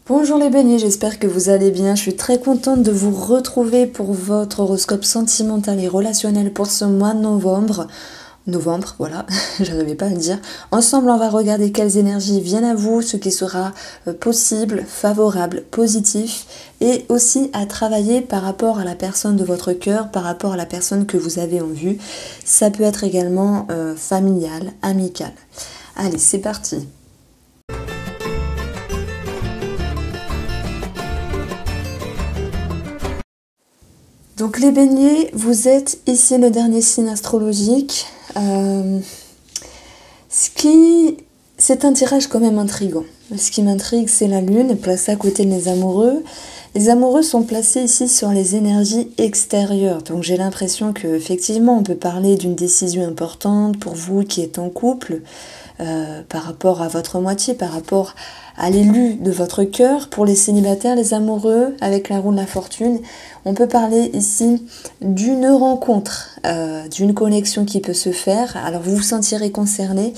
Bonjour les béliers, j'espère que vous allez bien. Je suis très contente de vous retrouver pour votre horoscope sentimental et relationnel pour ce mois de novembre. Novembre, voilà, j'arrivais pas à le dire. Ensemble, on va regarder quelles énergies viennent à vous, ce qui sera possible, favorable, positif, et aussi à travailler par rapport à la personne de votre cœur, par rapport à la personne que vous avez en vue. Ça peut être également familial, amical. Allez, c'est parti. Donc les béliers, vous êtes ici le dernier signe astrologique. C'est un tirage quand même intriguant. Ce qui m'intrigue, c'est la lune, placée à côté des amoureux. Les amoureux sont placés ici sur les énergies extérieures. Donc j'ai l'impression qu'effectivement, on peut parler d'une décision importante pour vous qui êtes en couple, par rapport à votre moitié, par rapport à l'élu de votre cœur. Pour les célibataires, les amoureux, avec la roue de la fortune, on peut parler ici d'une rencontre, d'une connexion qui peut se faire. Alors vous vous sentirez concerné,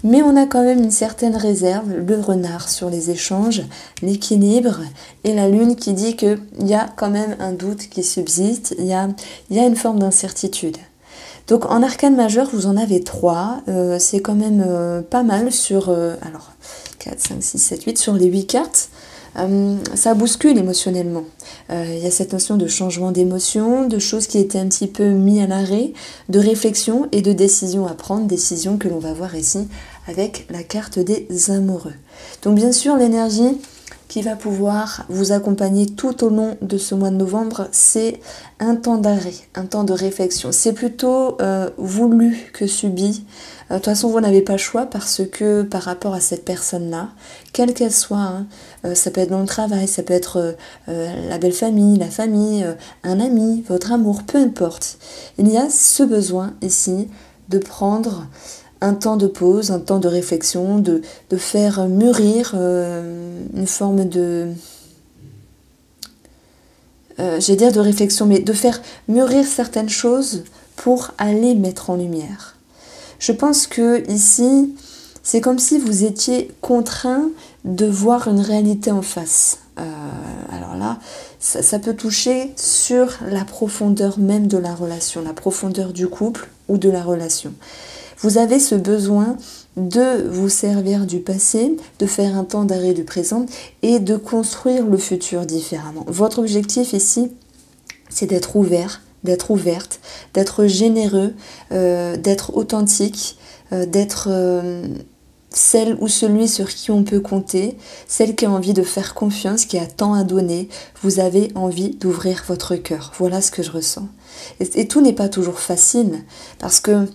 mais on a quand même une certaine réserve, le renard sur les échanges, l'équilibre et la lune qui dit qu'il y a quand même un doute qui subsiste, il y a une forme d'incertitude. Donc en arcane majeur, vous en avez 3, c'est quand même pas mal sur 4, 5, 6, 7, 8, sur les 8 cartes. Ça bouscule émotionnellement. Il y a cette notion de changement d'émotion, de choses qui étaient un petit peu mis à l'arrêt, de réflexion et de décision à prendre, décision que l'on va voir ici avec la carte des amoureux. Donc bien sûr, l'énergie qui va pouvoir vous accompagner tout au long de ce mois de novembre, c'est un temps d'arrêt, un temps de réflexion. C'est plutôt voulu que subi. De toute façon, vous n'avez pas le choix parce que par rapport à cette personne-là, quelle qu'elle soit, ça peut être dans le travail, ça peut être la belle famille, la famille, un ami, votre amour, peu importe. Il y a ce besoin ici de prendre un temps de pause, un temps de réflexion, de faire mûrir une forme de... j'allais dire de réflexion, mais de faire mûrir certaines choses pour aller mettre en lumière. Je pense que ici, c'est comme si vous étiez contraint de voir une réalité en face. Alors là, ça peut toucher sur la profondeur même de la relation, la profondeur du couple ou de la relation. Vous avez ce besoin de vous servir du passé, de faire un temps d'arrêt du présent et de construire le futur différemment. Votre objectif ici, c'est d'être ouvert, d'être ouverte, d'être généreux, d'être authentique, d'être celle ou celui sur qui on peut compter, celle qui a envie de faire confiance, qui a tant à donner. Vous avez envie d'ouvrir votre cœur. Voilà ce que je ressens. Et tout n'est pas toujours facile parce que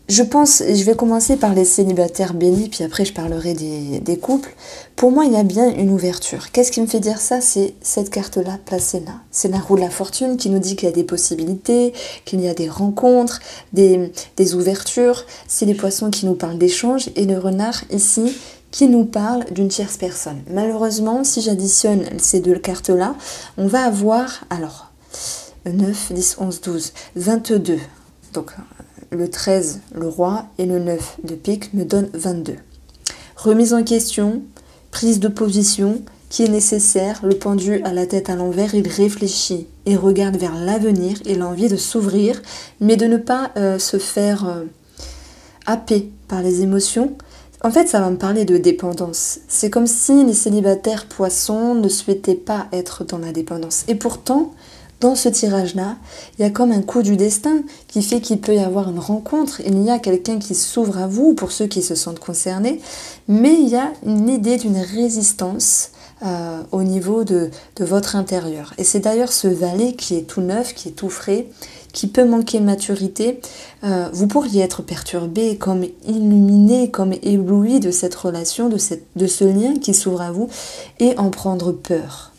je pense, je vais commencer par les célibataires bénis, puis après je parlerai des couples. Pour moi, il y a bien une ouverture. Qu'est-ce qui me fait dire ça? C'est cette carte-là placée là. C'est la roue de la fortune qui nous dit qu'il y a des possibilités, qu'il y a des rencontres, des ouvertures. C'est les poissons qui nous parlent d'échanges et le renard ici qui nous parle d'une tierce personne. Malheureusement, si j'additionne ces deux cartes-là, on va avoir, alors, 9, 10, 11, 12, 22. Donc, le 13, le roi, et le 9 de pique me donne 22. Remise en question, prise de position qui est nécessaire. Le pendu a la tête à l'envers, il réfléchit et regarde vers l'avenir. Il a envie de s'ouvrir, mais de ne pas se faire happer par les émotions. En fait, ça va me parler de dépendance. C'est comme si les célibataires poissons ne souhaitaient pas être dans la dépendance. Et pourtant, dans ce tirage-là, il y a comme un coup du destin qui fait qu'il peut y avoir une rencontre. Il y a quelqu'un qui s'ouvre à vous, pour ceux qui se sentent concernés, mais il y a une idée d'une résistance au niveau de votre intérieur. Et c'est d'ailleurs ce valet qui est tout neuf, qui est tout frais, qui peut manquer de maturité. Vous pourriez être perturbé, comme illuminé, comme ébloui de cette relation, de ce lien qui s'ouvre à vous, et en prendre peur.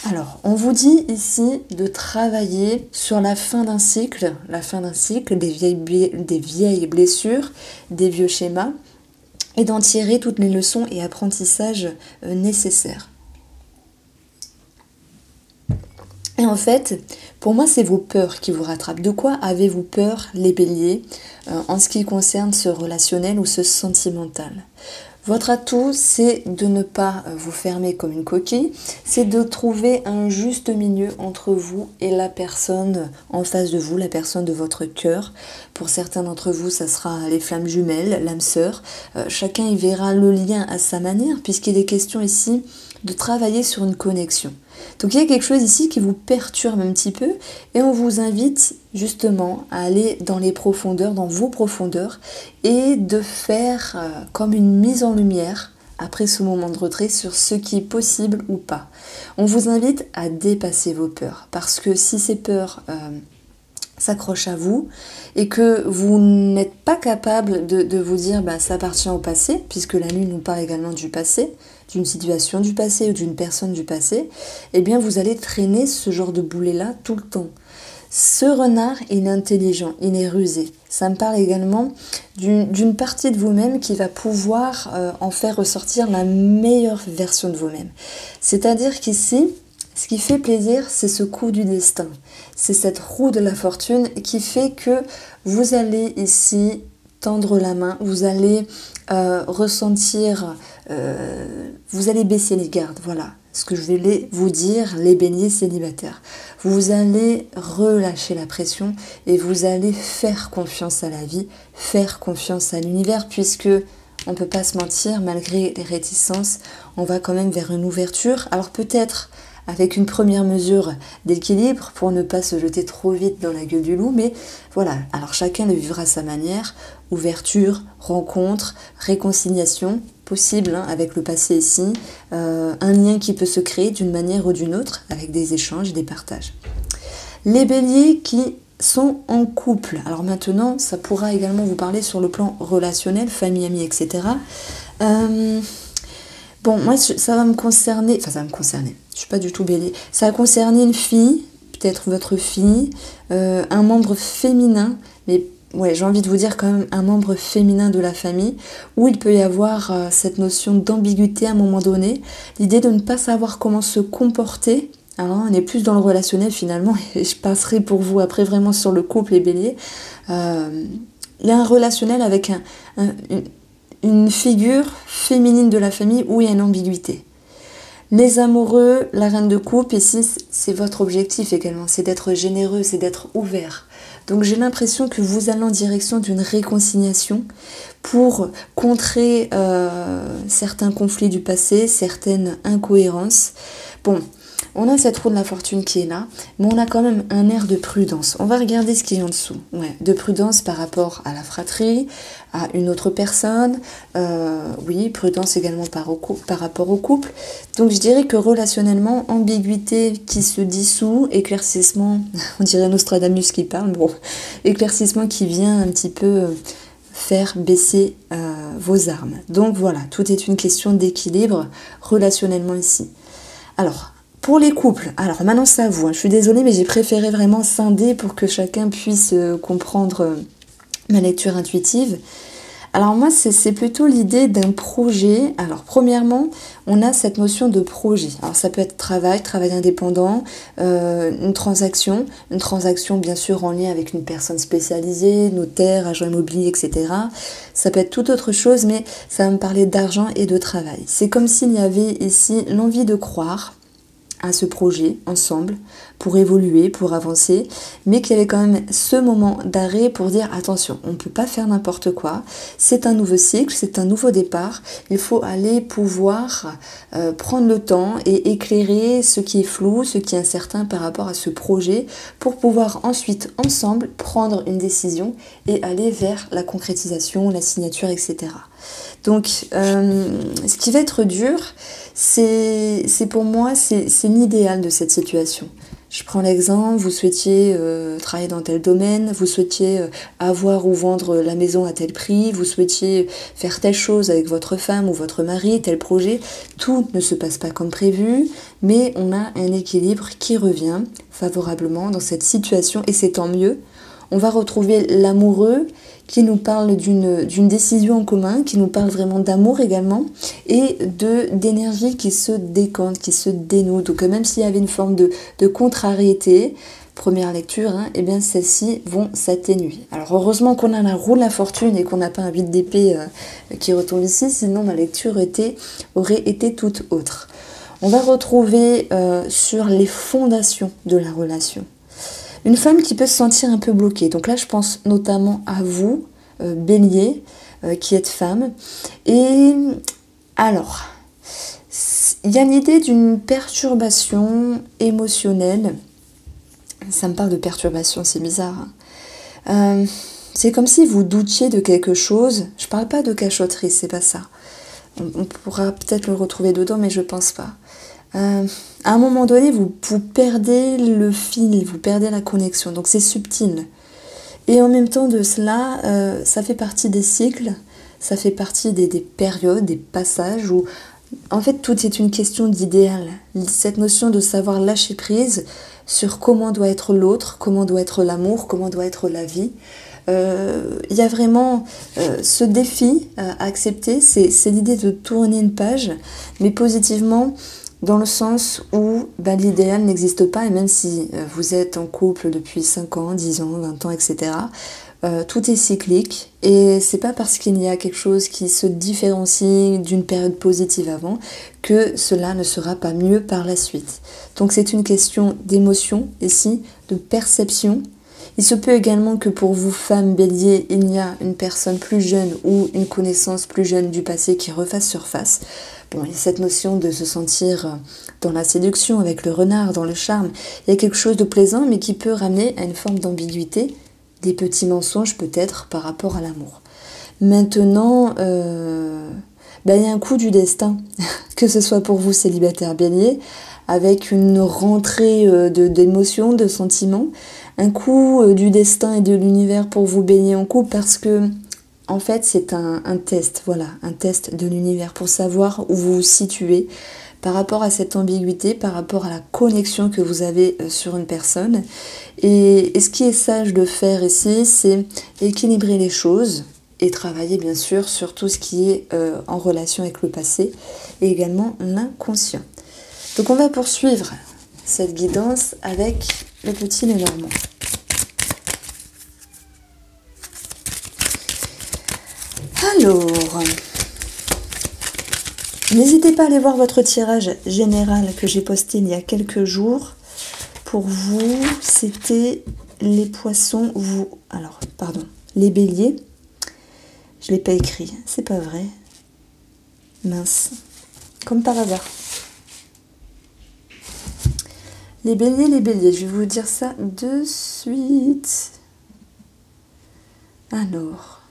Alors, on vous dit ici de travailler sur la fin d'un cycle, des vieilles blessures, des vieux schémas, et d'en tirer toutes les leçons et apprentissages nécessaires. Et en fait, pour moi, c'est vos peurs qui vous rattrapent. De quoi avez-vous peur, les béliers, en ce qui concerne ce relationnel ou ce sentimental ? Votre atout, c'est de ne pas vous fermer comme une coquille, c'est de trouver un juste milieu entre vous et la personne en face de vous, la personne de votre cœur. Pour certains d'entre vous, ça sera les flammes jumelles, l'âme sœur. Chacun y verra le lien à sa manière, puisqu'il est question ici de travailler sur une connexion. Donc il y a quelque chose ici qui vous perturbe un petit peu et on vous invite justement à aller dans les profondeurs, dans vos profondeurs et de faire comme une mise en lumière après ce moment de retrait sur ce qui est possible ou pas. On vous invite à dépasser vos peurs parce que si ces peurs s'accrochent à vous et que vous n'êtes pas capable de vous dire ça appartient au passé, puisque la lune nous parle également du passé, d'une situation du passé ou d'une personne du passé, eh bien vous allez traîner ce genre de boulet-là tout le temps. Ce renard, il est intelligent, il est rusé. Ça me parle également d'une partie de vous-même qui va pouvoir en faire ressortir la meilleure version de vous-même. C'est-à-dire qu'ici, ce qui fait plaisir, c'est ce coup du destin. C'est cette roue de la fortune qui fait que vous allez ici tendre la main, vous allez ressentir, vous allez baisser les gardes, voilà. Ce que je vais vous dire, les béliers célibataires. Vous allez relâcher la pression et vous allez faire confiance à la vie, faire confiance à l'univers, puisque on ne peut pas se mentir, malgré les réticences, on va quand même vers une ouverture. Alors peut-être avec une première mesure d'équilibre pour ne pas se jeter trop vite dans la gueule du loup, mais voilà, alors chacun le vivra à sa manière, ouverture, rencontre, réconciliation, possible avec le passé ici, un lien qui peut se créer d'une manière ou d'une autre avec des échanges et des partages. Les béliers qui sont en couple, alors maintenant ça pourra également vous parler sur le plan relationnel, famille, amis, etc. Bon, moi, ça va me concerner, je suis pas du tout bélier, ça va concerner une fille, peut-être votre fille, un membre féminin, mais ouais, j'ai envie de vous dire quand même un membre féminin de la famille, où il peut y avoir cette notion d'ambiguïté à un moment donné, l'idée de ne pas savoir comment se comporter. Alors, on est plus dans le relationnel finalement, et je passerai pour vous après vraiment sur le couple et bélier. Il y a un relationnel avec une figure féminine de la famille où il y a une ambiguïté. Les amoureux, la reine de coupe, ici, c'est votre objectif également, c'est d'être généreux, c'est d'être ouvert. Donc j'ai l'impression que vous allez en direction d'une réconciliation pour contrer certains conflits du passé, certaines incohérences. Bon, on a cette roue de la fortune qui est là, mais on a quand même un air de prudence. On va regarder ce qu'il y a en dessous. Ouais, de prudence par rapport à la fratrie, à une autre personne. Oui, prudence également par rapport au couple. Donc je dirais que relationnellement, ambiguïté qui se dissout, éclaircissement, on dirait Nostradamus qui parle, bon, éclaircissement qui vient un petit peu faire baisser vos armes. Donc voilà, tout est une question d'équilibre relationnellement ici. Alors, pour les couples, alors maintenant c'est à vous, je suis désolée mais j'ai préféré vraiment scinder pour que chacun puisse comprendre ma lecture intuitive. Alors moi c'est plutôt l'idée d'un projet. Alors premièrement, on a cette notion de projet. Alors ça peut être travail indépendant, une transaction bien sûr en lien avec une personne spécialisée, notaire, agent immobilier, etc. Ça peut être toute autre chose, mais ça va me parler d'argent et de travail. C'est comme s'il y avait ici l'envie de croire à ce projet ensemble pour évoluer, pour avancer, mais qu'il y avait quand même ce moment d'arrêt pour dire attention, on ne peut pas faire n'importe quoi, c'est un nouveau cycle, c'est un nouveau départ, il faut aller pouvoir prendre le temps et éclairer ce qui est flou, ce qui est incertain par rapport à ce projet pour pouvoir ensuite ensemble prendre une décision et aller vers la concrétisation, la signature, etc. Donc ce qui va être dur, c'est pour moi, c'est l'idéal de cette situation. Je prends l'exemple, vous souhaitiez travailler dans tel domaine, vous souhaitiez avoir ou vendre la maison à tel prix, vous souhaitiez faire telle chose avec votre femme ou votre mari, tel projet. Tout ne se passe pas comme prévu, mais on a un équilibre qui revient favorablement dans cette situation et c'est tant mieux. On va retrouver l'amoureux qui nous parle d'une décision en commun, qui nous parle vraiment d'amour également, et d'énergie qui se décante, qui se dénoue. Donc même s'il y avait une forme de contrariété, première lecture, hein, et bien celles-ci vont s'atténuer. Alors heureusement qu'on a la roue de la fortune et qu'on n'a pas un 8 d'épée qui retombe ici, sinon ma lecture aurait été toute autre. On va retrouver sur les fondations de la relation. Une femme qui peut se sentir un peu bloquée. Donc là, je pense notamment à vous, Bélier, qui êtes femme. Et alors, il y a l'idée d'une perturbation émotionnelle. Ça me parle de perturbation, c'est bizarre. C'est comme si vous doutiez de quelque chose. Je parle pas de cachotterie, c'est pas ça. On pourra peut-être le retrouver dedans, mais je pense pas. À un moment donné, vous perdez le fil, vous perdez la connexion. Donc c'est subtil. Et en même temps de cela, ça fait partie des cycles, ça fait partie des périodes, des passages où, en fait, tout est une question d'idéal. Cette notion de savoir lâcher prise sur comment doit être l'autre, comment doit être l'amour, comment doit être la vie. Il y a vraiment ce défi à accepter, c'est l'idée de tourner une page, mais positivement, dans le sens où l'idéal n'existe pas, et même si vous êtes en couple depuis 5 ans, 10 ans, 20 ans, etc., tout est cyclique, et c'est pas parce qu'il y a quelque chose qui se différencie d'une période positive avant que cela ne sera pas mieux par la suite. Donc c'est une question d'émotion ici, de perception. Il se peut également que pour vous, femmes Bélier, il y a une personne plus jeune ou une connaissance plus jeune du passé qui refasse surface. Bon, il y a cette notion de se sentir dans la séduction, avec le renard, dans le charme. Il y a quelque chose de plaisant, mais qui peut ramener à une forme d'ambiguïté, des petits mensonges peut-être par rapport à l'amour. Maintenant, il y a un coup du destin, que ce soit pour vous célibataire Bélier, avec une rentrée d'émotions, de sentiments, un coup du destin et de l'univers pour vous Bélier en couple, parce que en fait c'est un test, voilà, un test de l'univers pour savoir où vous vous situez par rapport à cette ambiguïté, par rapport à la connexion que vous avez sur une personne. Et ce qui est sage de faire ici, c'est équilibrer les choses et travailler bien sûr sur tout ce qui est en relation avec le passé et également l'inconscient. Donc on va poursuivre cette guidance avec le petit Lenormand. Alors, n'hésitez pas à aller voir votre tirage général que j'ai posté il y a quelques jours. Pour vous, c'était les poissons, les béliers. Je ne l'ai pas écrit, c'est pas vrai. Mince, comme par hasard. Les béliers, je vais vous dire ça de suite. Alors,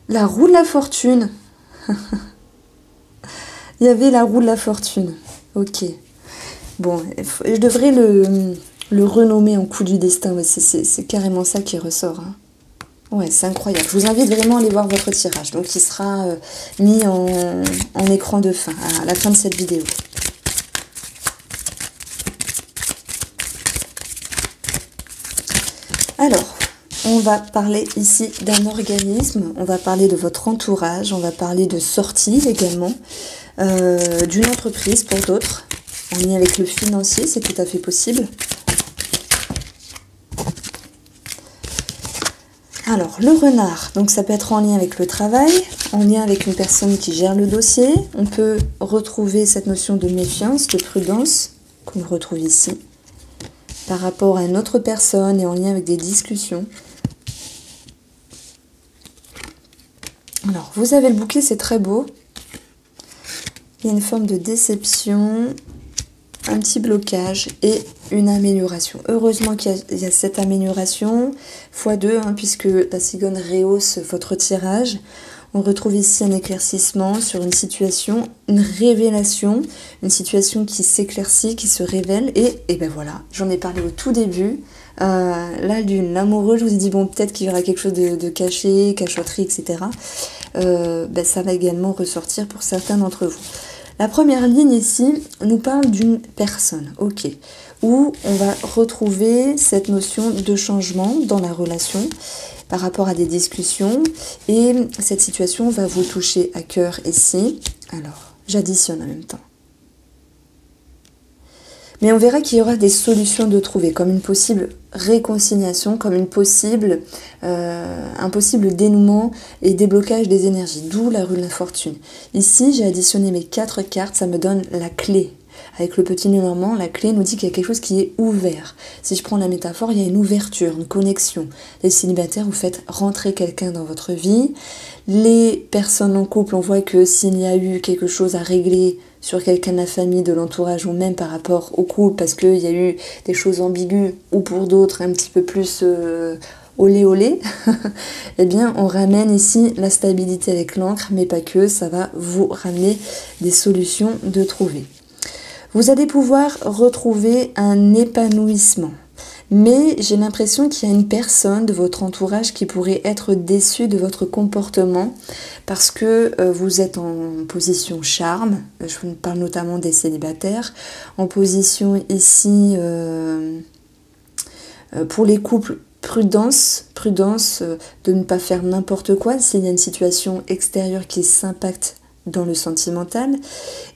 la roue de la fortune. Il y avait la roue de la fortune. Ok. Bon, je devrais le renommer en coup du destin. Ouais, c'est carrément ça qui ressort. Hein. Ouais, c'est incroyable. Je vous invite vraiment à aller voir votre tirage. Donc, il sera mis en écran de fin, à la fin de cette vidéo. Alors, on va parler ici d'un organisme, on va parler de votre entourage, on va parler de sortie également, d'une entreprise pour d'autres, en lien avec le financier, c'est tout à fait possible. Alors, le renard, donc ça peut être en lien avec le travail, en lien avec une personne qui gère le dossier. On peut retrouver cette notion de méfiance, de prudence, qu'on retrouve ici, par rapport à une autre personne et en lien avec des discussions. Alors, vous avez le bouquet, c'est très beau. Il y a une forme de déception, un petit blocage et une amélioration. Heureusement qu'il y a cette amélioration, x2, hein, puisque la cigogne rehausse votre tirage. On retrouve ici un éclaircissement sur une situation, une révélation, une situation qui s'éclaircit, qui se révèle. Et ben voilà, j'en ai parlé au tout début. La lune, l'amoureux, je vous ai dit, bon, peut-être qu'il y aura quelque chose de caché, cachotterie, etc. Ça va également ressortir pour certains d'entre vous. La première ligne ici nous parle d'une personne, ok, où on va retrouver cette notion de changement dans la relation par rapport à des discussions, et cette situation va vous toucher à cœur ici. Alors, j'additionne en même temps. Mais on verra qu'il y aura des solutions de trouver, comme une possible réconciliation, comme un possible dénouement et déblocage des énergies, d'où la roue de la fortune. Ici, j'ai additionné mes 4 cartes, ça me donne la clé. Avec le petit Lénormand, la clé nous dit qu'il y a quelque chose qui est ouvert. Si je prends la métaphore, il y a une ouverture, une connexion. Les célibataires, vous faites rentrer quelqu'un dans votre vie. Les personnes en couple, on voit que s'il y a eu quelque chose à régler sur quelqu'un de la famille, de l'entourage ou même par rapport au couple, parce qu'il y a eu des choses ambiguës ou pour d'autres un petit peu plus olé olé, eh bien on ramène ici la stabilité avec l'encre, mais pas que, ça va vous ramener des solutions de trouver. Vous allez pouvoir retrouver un épanouissement. Mais j'ai l'impression qu'il y a une personne de votre entourage qui pourrait être déçue de votre comportement parce que vous êtes en position charme. Je vous parle notamment des célibataires. En position ici, pour les couples, prudence de ne pas faire n'importe quoi s'il y a une situation extérieure qui s'impacte dans le sentimental.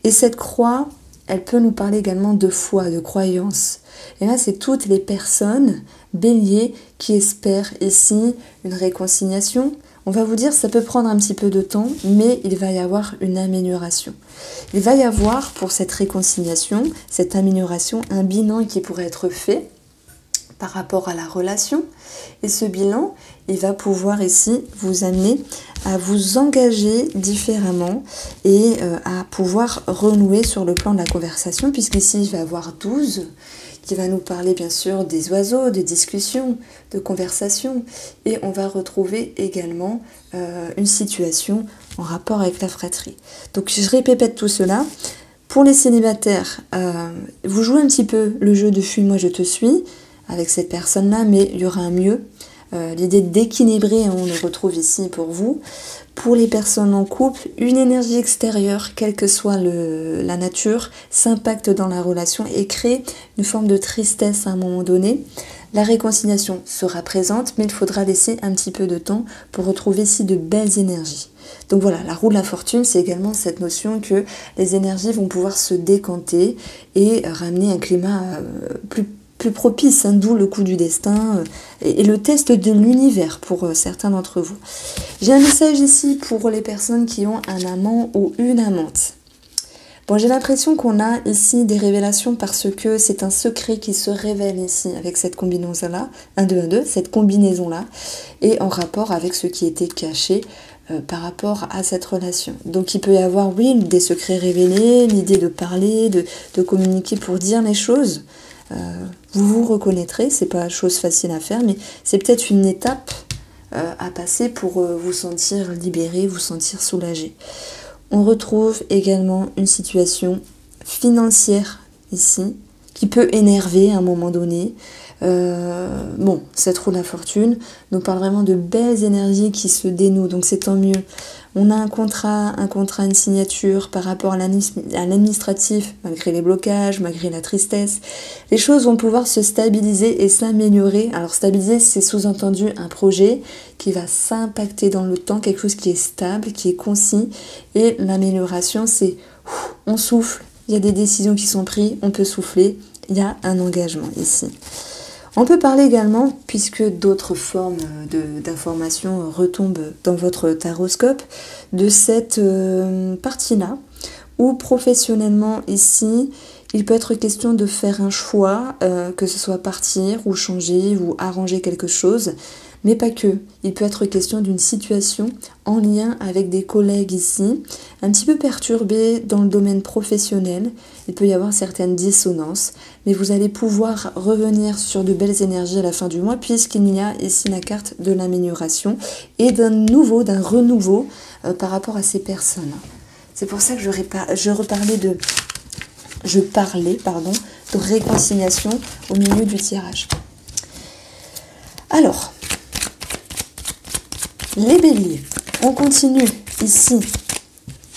Et cette croix, elle peut nous parler également de foi, de croyance. Et là, c'est toutes les personnes, béliers, qui espèrent ici une réconciliation. On va vous dire, ça peut prendre un petit peu de temps, mais il va y avoir une amélioration. Il va y avoir, pour cette réconciliation, cette amélioration, un bilan qui pourrait être fait par rapport à la relation. Et ce bilan, il va pouvoir ici vous amener à vous engager différemment et à pouvoir renouer sur le plan de la conversation, puisqu'ici, il va y avoir 12 qui va nous parler bien sûr des oiseaux, de discussions, de conversations. Et on va retrouver également une situation en rapport avec la fratrie. Donc je répète tout cela. Pour les célibataires, vous jouez un petit peu le jeu de fuis-moi, je te suis avec cette personne-là, mais il y aura un mieux. L'idée d'équilibrer, on le retrouve ici pour vous. Pour les personnes en couple, une énergie extérieure, quelle que soit la nature, s'impacte dans la relation et crée une forme de tristesse à un moment donné. La réconciliation sera présente, mais il faudra laisser un petit peu de temps pour retrouver ici de belles énergies. Donc voilà, la roue de la fortune, c'est également cette notion que les énergies vont pouvoir se décanter et ramener un climat plus propice, hein, d'où le coup du destin et le test de l'univers pour certains d'entre vous. J'ai un message ici pour les personnes qui ont un amant ou une amante. Bon, j'ai l'impression qu'on a ici des révélations parce que c'est un secret qui se révèle ici avec cette combinaison-là, 1, 2, 1, 2, cette combinaison-là, et en rapport avec ce qui était caché par rapport à cette relation. Donc il peut y avoir, oui, des secrets révélés, l'idée de parler, de communiquer pour dire les choses. Vous vous reconnaîtrez, c'est pas chose facile à faire, mais c'est peut-être une étape à passer pour vous sentir libéré, vous sentir soulagé. On retrouve également une situation financière ici, qui peut énerver à un moment donné. Bon, cette roue de la fortune nous parle vraiment de belles énergies qui se dénouent, donc c'est tant mieux. On a un contrat, une signature par rapport à l'administratif, malgré les blocages, malgré la tristesse. Les choses vont pouvoir se stabiliser et s'améliorer. Alors stabiliser, c'est sous-entendu un projet qui va s'impacter dans le temps, quelque chose qui est stable, qui est concis. Et l'amélioration, c'est on souffle, il y a des décisions qui sont prises, on peut souffler, il y a un engagement ici. On peut parler également, puisque d'autres formes d'informations retombent dans votre taroscope, de cette partie-là, où professionnellement ici, il peut être question de faire un choix, que ce soit partir ou changer ou arranger quelque chose, mais pas que. Il peut être question d'une situation en lien avec des collègues ici, un petit peu perturbés dans le domaine professionnel. Il peut y avoir certaines dissonances, mais vous allez pouvoir revenir sur de belles énergies à la fin du mois, puisqu'il y a ici la carte de l'amélioration et d'un renouveau par rapport à ces personnes. C'est pour ça que je parlais de réconciliation au milieu du tirage. Alors, les béliers, on continue ici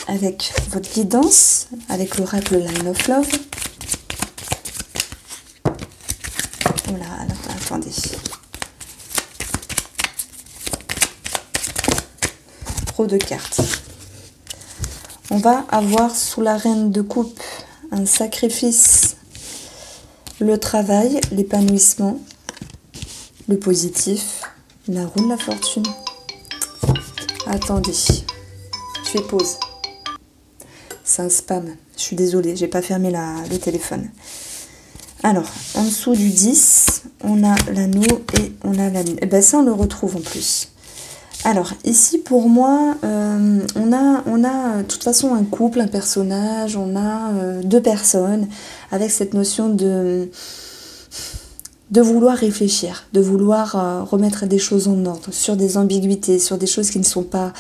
avec votre guidance, avec l'oracle Line of Love. Voilà, alors attendez. Trop de cartes. On va avoir sous la reine de coupe un sacrifice le travail, l'épanouissement, le positif, la roue de la fortune. Attendez, je fais pause. C'est un spam, je suis désolée, j'ai pas fermé le téléphone. Alors, en dessous du 10, on a l'anneau et on a la lune. Et bien ça, on le retrouve en plus. Alors, ici, pour moi, on a de toute façon un couple, un personnage, on a deux personnes avec cette notion de vouloir réfléchir, de vouloir remettre des choses en ordre, sur des ambiguïtés, sur des choses qui ne sont pas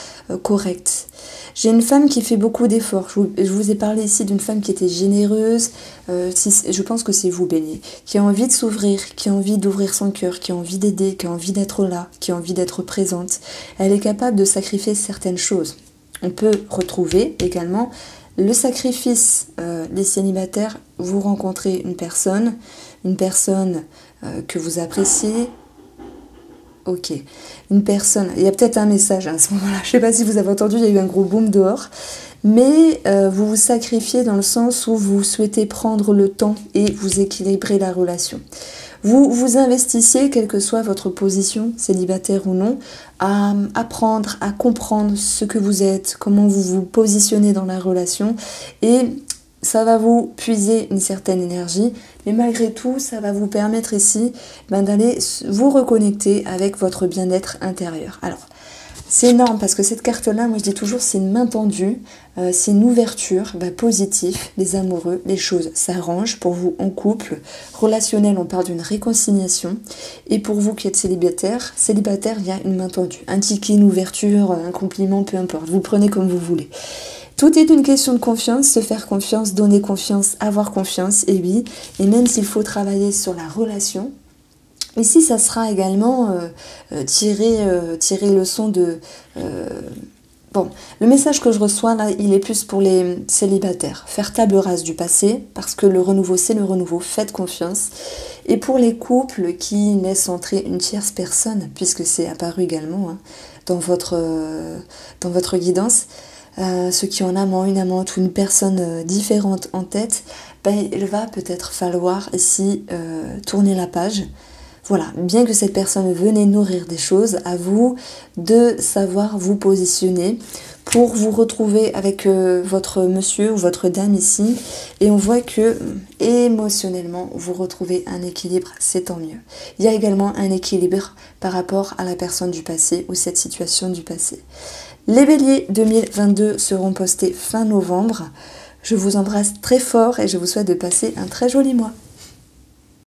correctes. J'ai une femme qui fait beaucoup d'efforts. Je vous ai parlé ici d'une femme qui était généreuse. Je pense que c'est vous, Bélier, qui a envie de s'ouvrir, qui a envie d'ouvrir son cœur, qui a envie d'aider, qui a envie d'être là, qui a envie d'être présente. Elle est capable de sacrifier certaines choses. On peut retrouver également le sacrifice. Les célibataires, vous rencontrez une personne que vous appréciez. Ok, une personne, il y a peut-être un message à ce moment-là, je ne sais pas si vous avez entendu, il y a eu un gros boom dehors, mais vous vous sacrifiez dans le sens où vous souhaitez prendre le temps et vous équilibrer la relation. Vous vous investissez, quelle que soit votre position, célibataire ou non, à apprendre, à comprendre ce que vous êtes, comment vous vous positionnez dans la relation, et ça va vous puiser une certaine énergie, mais malgré tout, ça va vous permettre ici d'aller vous reconnecter avec votre bien-être intérieur. Alors, c'est énorme parce que cette carte-là, moi je dis toujours, c'est une main tendue, c'est une ouverture positive, les amoureux, les choses s'arrangent pour vous en couple. Relationnel, on parle d'une réconciliation. Et pour vous qui êtes célibataire, il y a une main tendue, un ticket, une ouverture, un compliment, peu importe, vous le prenez comme vous voulez. Tout est une question de confiance, se faire confiance, donner confiance, avoir confiance, et oui, et même s'il faut travailler sur la relation, ici ça sera également tirer leçon de... Bon, le message que je reçois là, il est plus pour les célibataires. Faire table rase du passé, parce que le renouveau c'est le renouveau, faites confiance. Et pour les couples qui laissent entrer une tierce personne, puisque c'est apparu également dans votre guidance, ceux qui ont un amant, une amante ou une personne différente en tête, il va peut-être falloir ici tourner la page. Voilà, bien que cette personne venait nourrir des choses, à vous de savoir vous positionner pour vous retrouver avec votre monsieur ou votre dame ici. Et on voit que émotionnellement, vous retrouvez un équilibre, c'est tant mieux. Il y a également un équilibre par rapport à la personne du passé ou cette situation du passé. Les béliers 2022 seront postés fin novembre. Je vous embrasse très fort et je vous souhaite de passer un très joli mois.